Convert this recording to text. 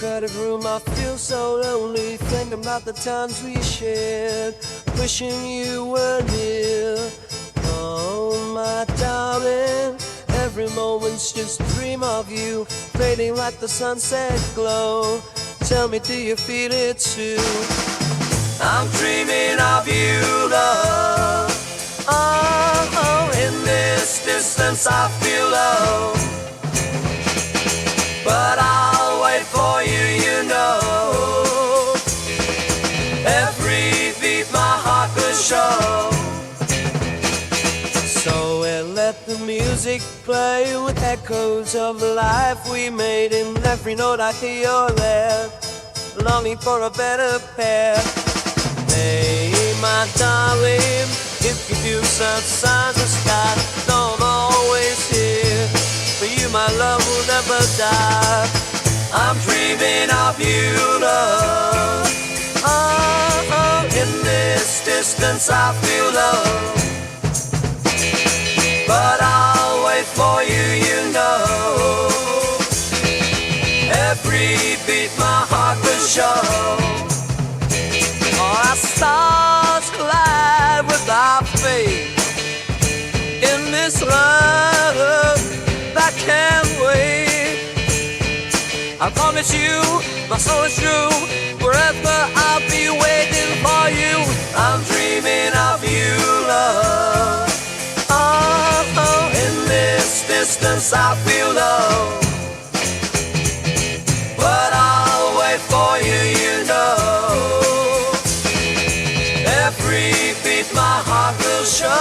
crowded room, I feel so lonely, thinking about the times we shared, wishing you were near. Oh, my darling, every moment's just a dream of you, fading like the sunset glow. Tell me, do you feel it too? I'm dreaming of you, love. Oh, in this distance I feel low, but I'll wait for you, you know. Every beat my heart will show. So we'll let the music play with echoes of the life we made. In every note I hear you're there, longing for a better pair. Hey, my darling, if you do such signs of sky, know I'm always here. For you, my love will never die. I'm dreaming of you, love. Oh, in this distance I feel love, but I'll wait for you, you know. Every beat my heart will show. Our stars collide with our fate in this love that can't wait. I promise you, my soul is true, forever I'll be waiting for you. I'm dreaming of you, love. Oh, in this distance I feel low, but I'll wait for you, you know. Every beat my heart will show.